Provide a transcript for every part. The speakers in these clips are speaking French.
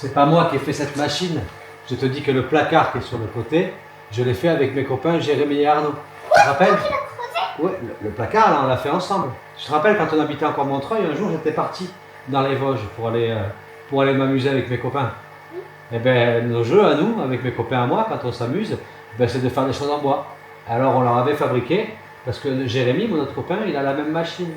c'est pas moi qui ai fait cette machine. Je te dis que le placard qui est sur le côté, je l'ai fait avec mes copains Jérémy et Arnaud. Tu te rappelles? Oui, le placard, là, on l'a fait ensemble. Tu te rappelles quand on habitait encore Montreuil, un jour j'étais parti dans les Vosges pour aller m'amuser avec mes copains. Et ben nos jeux à nous, avec mes copains à moi, quand on s'amuse, ben, c'est de faire des choses en bois. Alors on leur avait fabriqué, parce que Jérémy, mon autre copain, il a la même machine.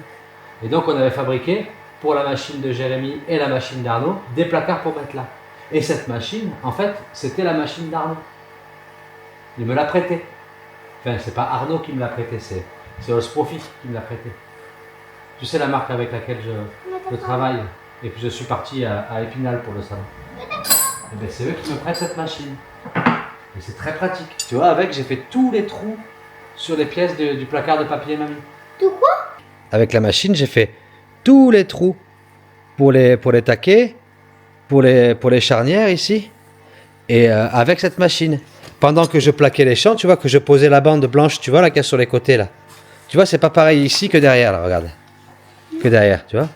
Et donc on avait fabriqué, pour la machine de Jérémy et la machine d'Arnaud, des placards pour mettre là. Et cette machine, en fait, c'était la machine d'Arnaud. Il me l'a prêté. Enfin, c'est pas Arnaud qui me l'a prêté, c'est Osprofit qui me l'a prêté. Tu sais la marque avec laquelle je travaille et que je suis parti à Épinal pour le salon. Et bien c'est eux qui me prêtent cette machine. Et c'est très pratique. Tu vois, avec j'ai fait tous les trous sur les pièces du placard de papier mamie. Tout quoi? Avec la machine, j'ai fait tous les trous pour les taquets, pour les charnières ici. Et avec cette machine. Pendant que je plaquais les champs, tu vois, que je posais la bande blanche, tu vois, là, qu'il y a sur les côtés, là. Tu vois, c'est pas pareil ici que derrière, là, regarde. Que derrière, tu vois.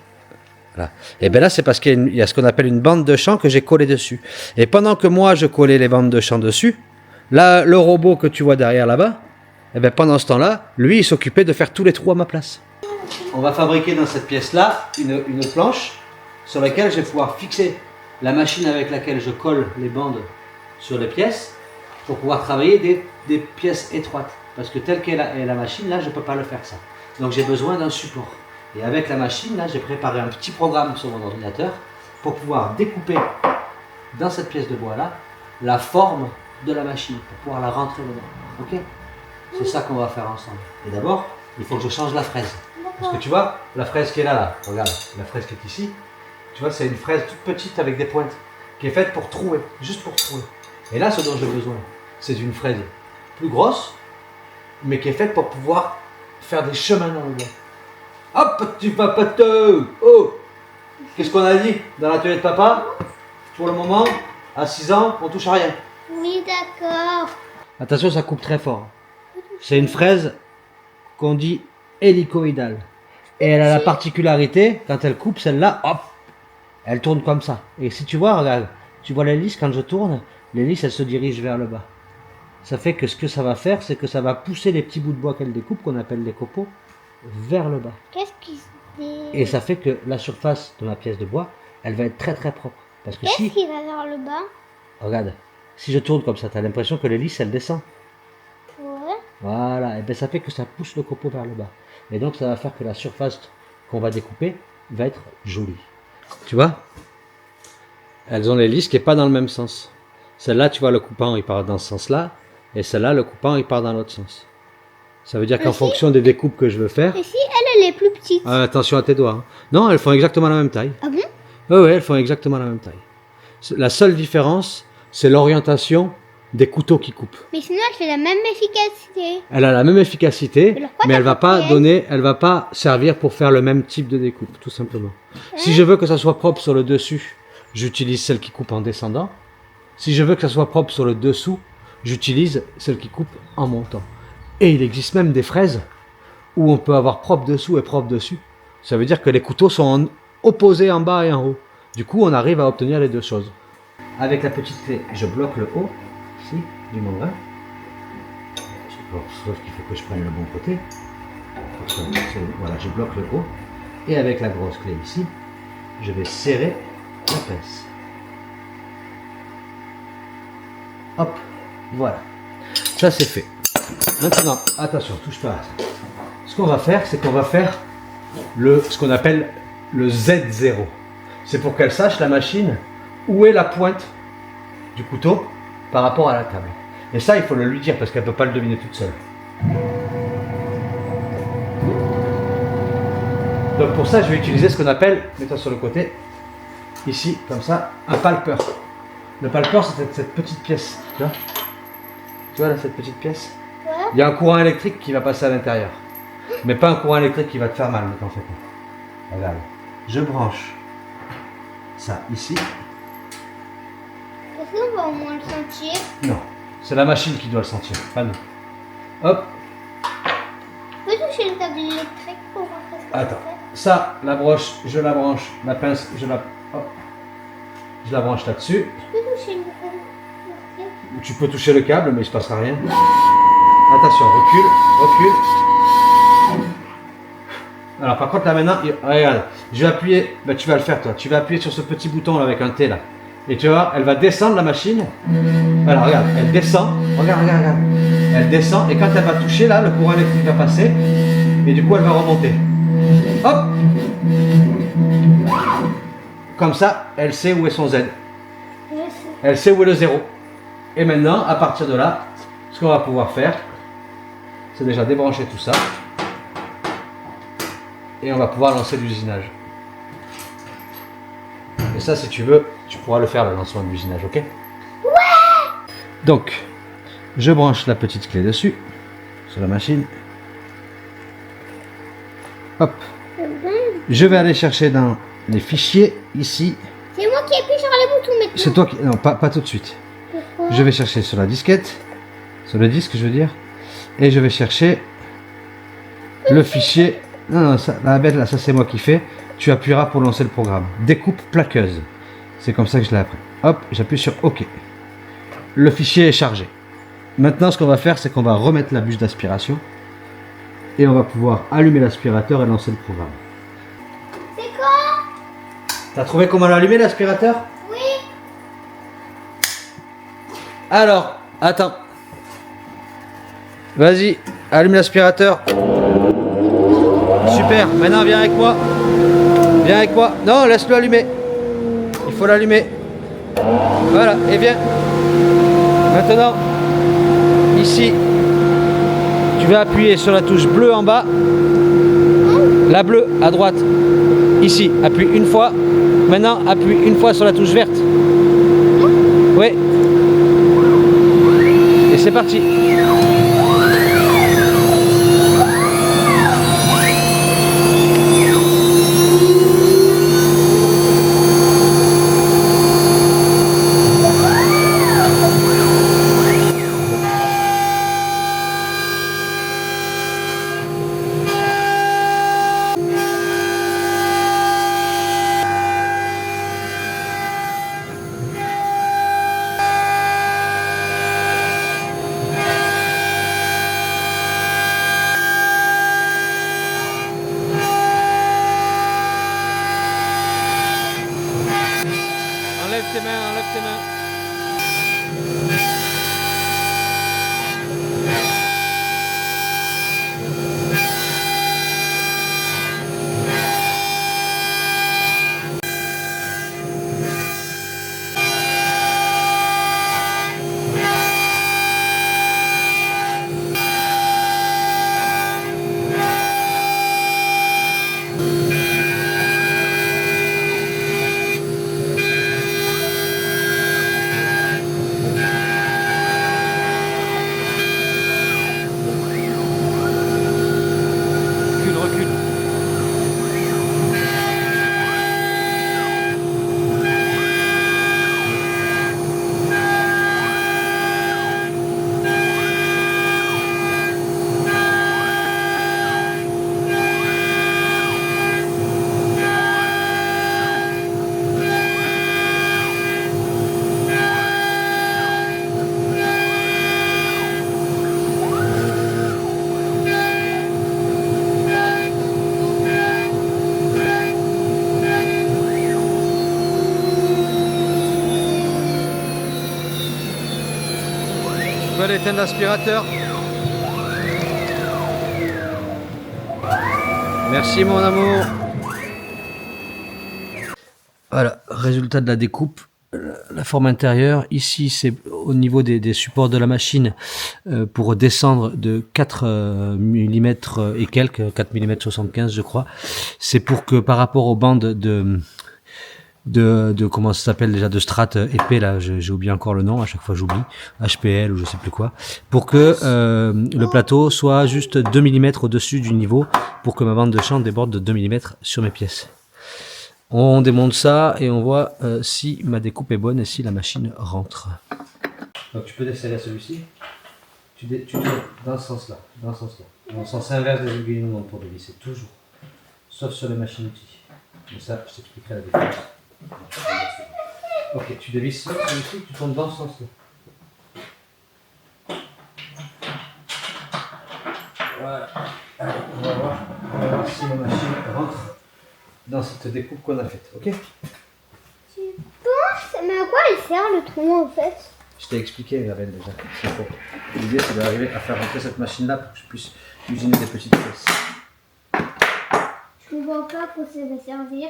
Voilà. Et bien là, c'est parce qu'il y a ce qu'on appelle une bande de champ que j'ai collé dessus. Et pendant que moi, je collais les bandes de champ dessus, là, le robot que tu vois derrière, là-bas, et bien pendant ce temps-là, lui, il s'occupait de faire tous les trous à ma place. On va fabriquer dans cette pièce-là une planche sur laquelle je vais pouvoir fixer la machine avec laquelle je colle les bandes sur les pièces, pour pouvoir travailler des pièces étroites. Parce que telle qu'est la machine, là, je ne peux pas le faire ça. Donc j'ai besoin d'un support. Et avec la machine, là, j'ai préparé un petit programme sur mon ordinateur pour pouvoir découper dans cette pièce de bois-là la forme de la machine, pour pouvoir la rentrer dedans. Ok? C'est ça qu'on va faire ensemble. Et d'abord, il faut que je change la fraise. Parce que tu vois, la fraise qui est là, regarde, la fraise qui est ici, tu vois, c'est une fraise toute petite avec des pointes, qui est faite pour trouer, juste pour trouer. Et là, ce dont j'ai besoin, c'est une fraise plus grosse, mais qui est faite pour pouvoir faire des chemins dans le bois. Hop, petit papato! Oh! Qu'est-ce qu'on a dit dans l'atelier de papa? Pour le moment, à 6 ans, on touche à rien. Oui, d'accord. Attention, ça coupe très fort. C'est une fraise qu'on dit hélicoïdale. Et elle a la particularité, quand elle coupe celle-là, hop, elle tourne comme ça. Et si tu vois, regarde, tu vois l'hélice, quand je tourne, l'hélice, elle se dirige vers le bas. Ça fait que ce que ça va faire, c'est que ça va pousser les petits bouts de bois qu'elle découpe, qu'on appelle les copeaux, vers le bas. Qu'est-ce qui se dit? Et ça fait que la surface de ma pièce de bois, elle va être très très propre. Parce que Qu'est-ce si, qui va vers le bas? regarde, si je tourne comme ça, tu as l'impression que l'hélice, elle descend. Ouais. Voilà, et bien ça fait que ça pousse le copeau vers le bas. Et donc ça va faire que la surface qu'on va découper va être jolie. Tu vois? Elles ont l'hélice qui n'est pas dans le même sens. Celle-là, tu vois, le coupant, il part dans ce sens-là. Et celle-là, le coupant, il part dans l'autre sens. Ça veut dire qu'en fonction des découpes que je veux faire... Et si elle est plus petite? attention à tes doigts. Hein. Non, elles font exactement la même taille. Ah bon? Oui, elles font exactement la même taille. La seule différence, c'est l'orientation des couteaux qui coupent. Mais sinon, elle fait la même efficacité. Elle a la même efficacité, Alors, quoi, mais elle t'as va pas coupé, donner, elle va pas servir pour faire le même type de découpe, tout simplement. Si je veux que ça soit propre sur le dessus, j'utilise celle qui coupe en descendant. Si je veux que ça soit propre sur le dessous, j'utilise celle qui coupe en montant. Et il existe même des fraises où on peut avoir propre dessous et propre dessus. Ça veut dire que les couteaux sont opposés en bas et en haut. Du coup, on arrive à obtenir les deux choses. Avec la petite clé, je bloque le haut, ici, du membrane. Sauf qu'il faut que je prenne le bon côté. Voilà, je bloque le haut. Et avec la grosse clé ici, je vais serrer la pince. Hop, voilà. Ça c'est fait. Maintenant, attention, touche pas à ça. Ce qu'on va faire, c'est qu'on va faire ce qu'on appelle le Z0. C'est pour qu'elle sache, la machine, où est la pointe du couteau par rapport à la table. Et ça, il faut le lui dire parce qu'elle ne peut pas le deviner toute seule. Donc pour ça, je vais utiliser ce qu'on appelle, mets-toi sur le côté, ici, comme ça, un palpeur. Le palpeur, c'est cette petite pièce. Tu vois là, cette petite pièce? Ouais. Il y a un courant électrique qui va passer à l'intérieur. Mais pas un courant électrique qui va te faire mal, ne t'en fais pas. Regarde, je branche ça ici. Est-ce qu'on va au moins le sentir? Non, c'est la machine qui doit le sentir, pas nous. Hop, On peut toucher une table électrique pour voir ce que ça attends. fait. Ça, la broche, je la branche. La pince, je la... Hop. Je la branche là-dessus. Je peux toucher l'électrique. Tu peux toucher le câble, mais il ne se passera rien. Attention, recule. Alors par contre là maintenant, regarde, je vais appuyer, ben, tu vas le faire toi, tu vas appuyer sur ce petit bouton là avec un T là. Et tu vas voir, elle va descendre la machine. Alors regarde, elle descend, regarde. Elle descend et quand elle va toucher là, le courant électrique va passer. Et du coup elle va remonter. Hop. Comme ça, elle sait où est son Z. Je sais. Elle sait où est le 0. Et maintenant, à partir de là, ce qu'on va pouvoir faire, c'est déjà débrancher tout ça. Et on va pouvoir lancer l'usinage. Et ça, si tu veux, tu pourras le faire, le lancement de l'usinage, ok? Ouais! Donc, je branche la petite clé dessus, sur la machine. Hop. Je vais aller chercher dans les fichiers, ici. C'est moi qui appuie sur les boutons maintenant. C'est toi qui... Non, pas tout de suite. Pourquoi? Je vais chercher sur la disquette, sur le disque, je veux dire. Et je vais chercher le fichier... Non, ça, la bête là, ça c'est moi qui fais. Tu appuieras pour lancer le programme. Découpe plaqueuse. C'est comme ça que je l'ai appris. Hop, j'appuie sur OK. Le fichier est chargé. Maintenant, ce qu'on va faire, c'est qu'on va remettre la bûche d'aspiration. Et on va pouvoir allumer l'aspirateur et lancer le programme. C'est quoi? T'as trouvé comment l'allumer l'aspirateur? Oui. Alors, attends. Vas-y, allume l'aspirateur. Super, maintenant viens avec moi. Viens avec moi. Non, laisse-le allumer. Il faut l'allumer. Voilà, et viens. Maintenant, ici, tu vas appuyer sur la touche bleue en bas. La bleue à droite. Ici, appuie une fois. Maintenant, appuie une fois sur la touche verte. Oui. Et c'est parti. Enlève tes mains. Recule. Tu peux aller éteindre l'aspirateur. Merci mon amour. Voilà, résultat de la découpe. La forme intérieure, ici c'est au niveau des supports de la machine pour descendre de 4 mm et quelques, 4 mm 75 je crois. C'est pour que par rapport aux bandes de comment ça s'appelle déjà, de strat épais là, j'ai oublié encore le nom, à chaque fois j'oublie, HPL ou je sais plus quoi, pour que le plateau soit juste 2 mm au-dessus du niveau pour que ma bande de champ déborde de 2 mm sur mes pièces. On démonte ça et on voit si ma découpe est bonne et si la machine rentre. Donc tu peux desserrer celui-ci, tu tournes dans ce sens-là, dans le sens inverse des aiguilles de montre pour dévisser, toujours, sauf sur les machines outils. Mais ça, je t'expliquerai la différence. Ok, tu dévisses ça, tu tournes dans ce sens-là. Voilà. Allez, on va voir si ma machine rentre dans cette découpe qu'on a faite, ok? Tu penses? Mais à quoi il sert le trou en fait? Je t'ai expliqué, Gabriel, déjà. L'idée, c'est d'arriver à faire rentrer cette machine-là pour que je puisse usiner des petites pièces. Je ne vois pas à quoi ça va servir.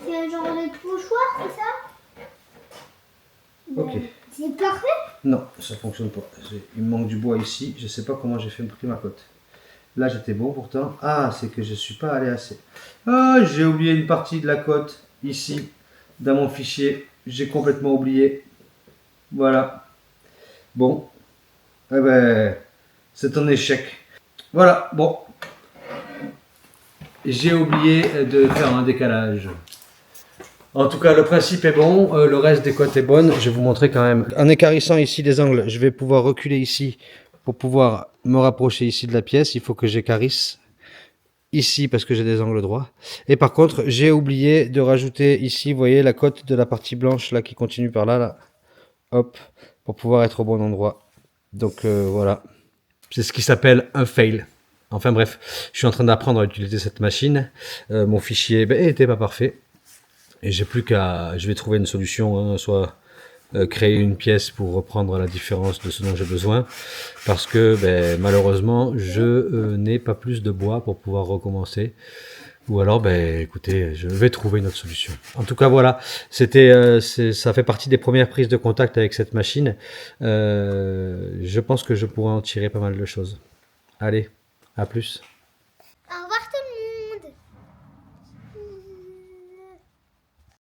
C'est un genre de pochoir, c'est ça? Ok. C'est parfait. Non, ça fonctionne pas. Il me manque du bois ici. Je sais pas comment j'ai fait pris ma cote. Là, j'étais bon pourtant. Ah, c'est que je suis pas allé assez. Ah, j'ai oublié une partie de la cote ici, dans mon fichier. J'ai complètement oublié. Voilà. Bon. Eh ben, c'est un échec. Voilà, bon. J'ai oublié de faire un décalage. En tout cas, le principe est bon, le reste des côtes est bonne. Je vais vous montrer quand même. En écarissant ici les angles, je vais pouvoir reculer ici pour pouvoir me rapprocher ici de la pièce. Il faut que j'écarisse ici parce que j'ai des angles droits. Et par contre, j'ai oublié de rajouter ici, vous voyez, la côte de la partie blanche là qui continue par là, là. Hop, pour pouvoir être au bon endroit. Donc voilà, c'est ce qui s'appelle un fail. Enfin bref, je suis en train d'apprendre à utiliser cette machine. Mon fichier était pas parfait. Et j'ai plus qu'à, je vais trouver une solution, hein, soit créer une pièce pour reprendre la différence de ce dont j'ai besoin, parce que malheureusement je n'ai pas plus de bois pour pouvoir recommencer, ou alors écoutez, je vais trouver une autre solution. En tout cas voilà, ça fait partie des premières prises de contact avec cette machine. Je pense que je pourrais en tirer pas mal de choses. Allez, à plus.